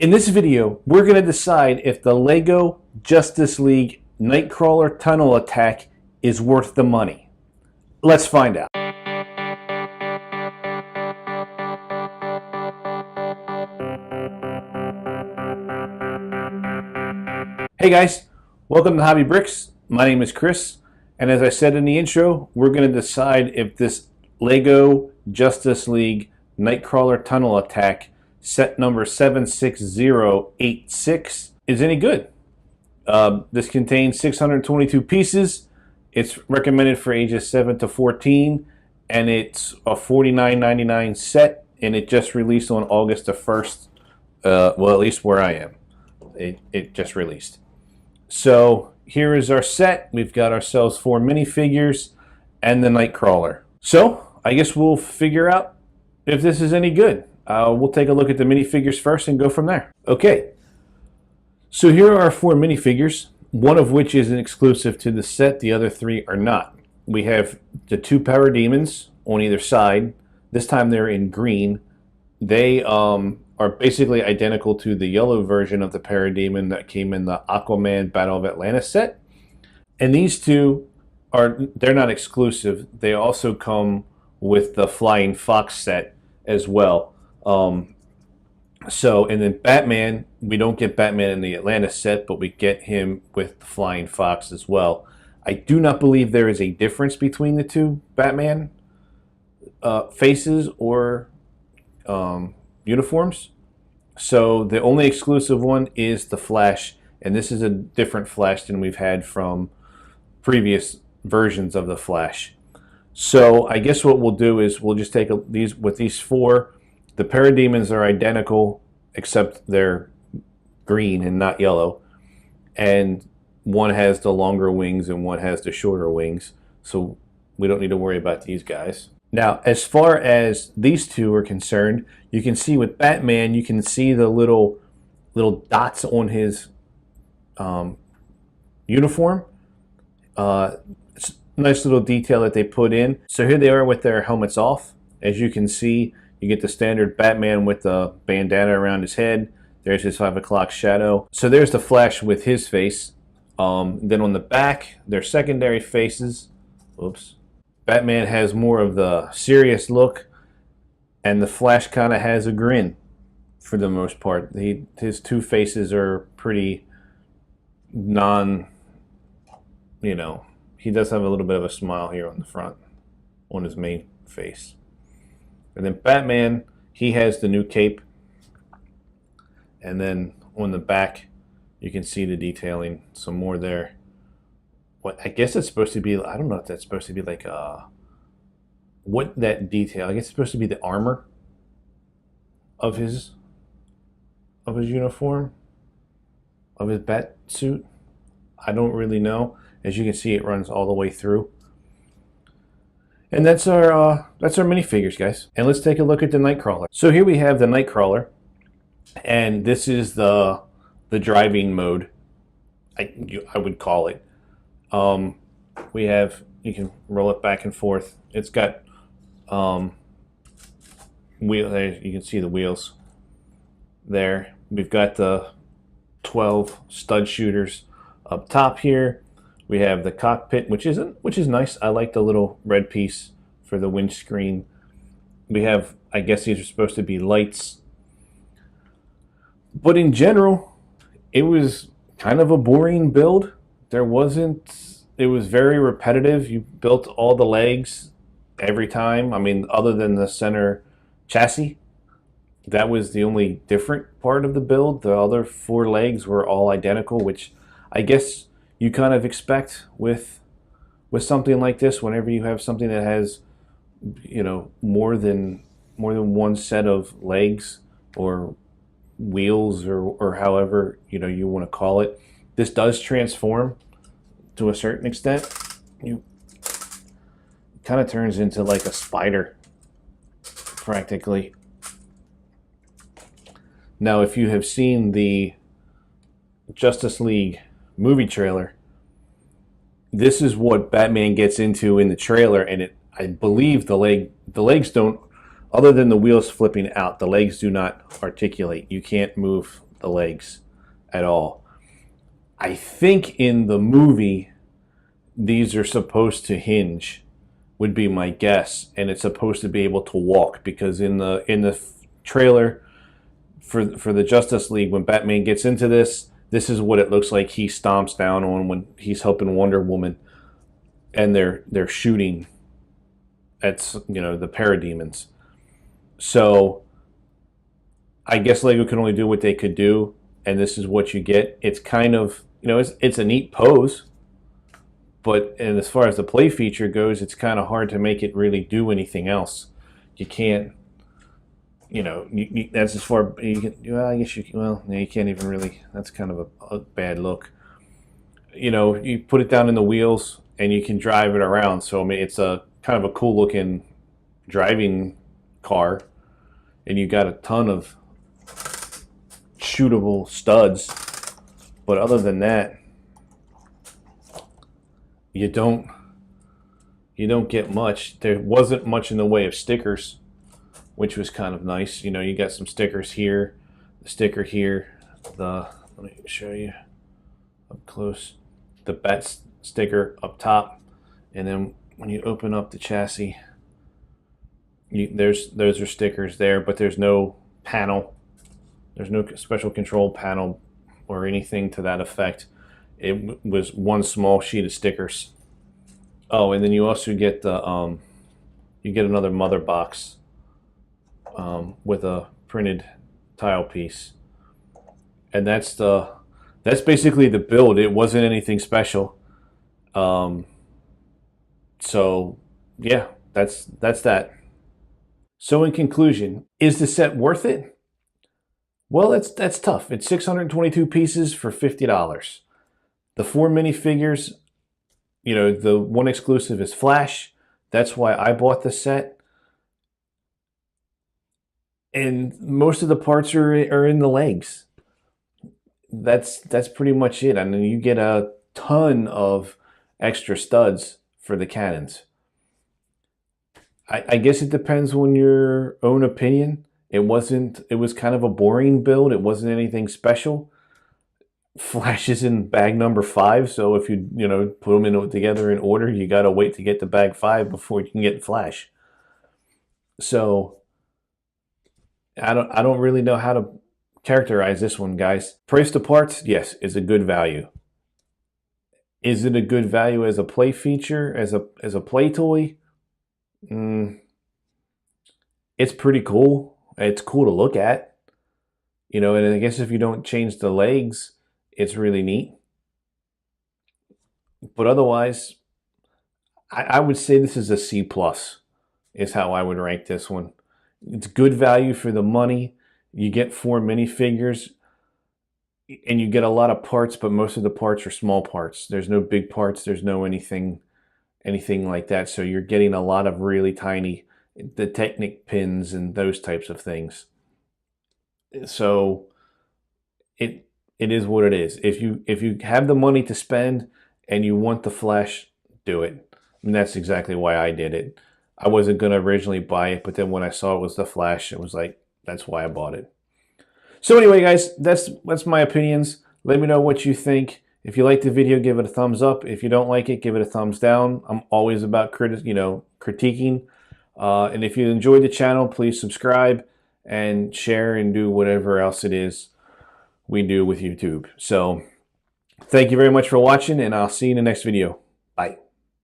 In this video, we're going to decide if the LEGO Justice League Nightcrawler tunnel attack is worth the money. Let's find out. Hey guys, welcome to Hobby Bricks. My name is Chris, and as I said in the intro, we're going to decide if this LEGO Justice League Nightcrawler tunnel attack set number 76086 is any good. This contains 622 pieces. It's recommended for ages 7 to 14, and it's a $49.99 set, and it just released on August the 1st. Well, at least where I am. It just released. So here is our set. We've got ourselves 4 minifigures and the Nightcrawler. So I guess we'll figure out if this is any good. We'll take a look at the minifigures first and go from there. Okay, so here are our 4 minifigures, one of which is an exclusive to the set, the other 3 are not. We have the 2 parademons on either side. This time they're in green. They are basically identical to the yellow version of the parademon that came in the Aquaman Battle of Atlantis set. And these 2 they're not exclusive. They also come with the Flying Fox set as well. And then Batman, we don't get Batman in the Atlantis set, but we get him with the Flying Fox as well. I do not believe there is a difference between the 2 Batman faces or uniforms. So the only exclusive one is the Flash, and this is a different Flash than we've had from previous versions of the Flash. So I guess what we'll do is we'll just take these 4. The parademons are identical, except they're green and not yellow. And one has the longer wings and one has the shorter wings. So we don't need to worry about these guys. Now, as far as these 2 are concerned, you can see with Batman, you can see the little dots on his uniform. It's a nice little detail that they put in. So here they are with their helmets off. As you can see, you get the standard Batman with the bandana around his head. There's his 5 o'clock shadow. So there's the Flash with his face. Then on the back, their secondary faces. Oops. Batman has more of the serious look, and the Flash kind of has a grin for the most part. His 2 faces are pretty he does have a little bit of a smile here on the front, on his main face. And then Batman, he has the new cape. And then on the back, you can see the detailing some more there. What I guess it's supposed to be, I don't know if that's supposed to be like what that detail, I guess it's supposed to be the armor of his uniform, of his bat suit. I don't really know. As you can see, it runs all the way through. And that's our minifigures, guys. And let's take a look at the Nightcrawler. So here we have the Nightcrawler, and this is the driving mode, I would call it. We have, you can roll it back and forth. It's got wheel. You can see the wheels there. We've got the 12 stud shooters up top here. We have the cockpit, which is nice. I like the little red piece for the windscreen. We have, I guess these are supposed to be lights. But in general, it was kind of a boring build. It was very repetitive. You built all the legs every time. I mean, other than the center chassis. That was the only different part of the build. The other 4 legs were all identical, which I guess you kind of expect with something like this. Whenever you have something that has, more than one set of legs or wheels or however you want to call it, this does transform to a certain extent. You kind of turns into like a spider practically. Now, if you have seen the Justice League movie trailer, this is what Batman gets into in the trailer, and I believe the legs don't, other than the wheels flipping out, the legs do not articulate. You can't move the legs at all. I think in the movie these are supposed to hinge, would be my guess, and it's supposed to be able to walk, because in the trailer for the Justice League, when Batman gets into this is what it looks like he stomps down on when he's helping Wonder Woman, and they're shooting at the parademons. So I guess Lego can only do what they could do, and this is what you get. It's kind of, it's a neat pose, but and as far as the play feature goes, it's kind of hard to make it really do anything else. You can't, that's as far. I guess you. Well, you can't even really. That's kind of a bad look. You put it down in the wheels and you can drive it around. So I mean, it's a kind of a cool looking driving car, and you got a ton of shootable studs. But other than that, you don't get much. There wasn't much in the way of stickers, which was kind of nice. You got some stickers here, the sticker here, let me show you up close, the bat sticker up top, and then when you open up the chassis, those are stickers there, but there's no panel. There's no special control panel or anything to that effect. It was one small sheet of stickers. Oh, and then you also get the you get another mother box with a printed tile piece, and that's basically the build. It wasn't anything special. So yeah, that's that. So in conclusion, is the set worth it? Well, that's tough. It's 622 pieces for $50. The 4 minifigures, the one exclusive is Flash. That's why I bought the set. And most of the parts are in the legs. That's pretty much it. I mean, you get a ton of extra studs for the cannons. I guess it depends on your own opinion. It was kind of a boring build. It wasn't anything special. Flash is in bag number 5, so if you put them together in order, you gotta wait to get to bag 5 before you can get Flash. So I don't really know how to characterize this one, guys. Price to parts, yes, is a good value. Is it a good value as a play feature, as a play toy? It's pretty cool. It's cool to look at, and I guess if you don't change the legs, it's really neat. But otherwise, I would say this is a C+, is how I would rank this one. It's good value for the money. You get 4 minifigures, and you get a lot of parts, but most of the parts are small parts. There's no big parts. There's no anything like that. So you're getting a lot of really tiny, the Technic pins and those types of things. So it is what it is. If you have the money to spend and you want the Flash, do it. And that's exactly why I did it. I wasn't going to originally buy it, but then when I saw it was the Flash, it was like, that's why I bought it. So anyway, guys, that's my opinions. Let me know what you think. If you like the video, give it a thumbs up. If you don't like it, give it a thumbs down. I'm always about critiquing. And if you enjoyed the channel, please subscribe and share and do whatever else it is we do with YouTube. So thank you very much for watching, and I'll see you in the next video.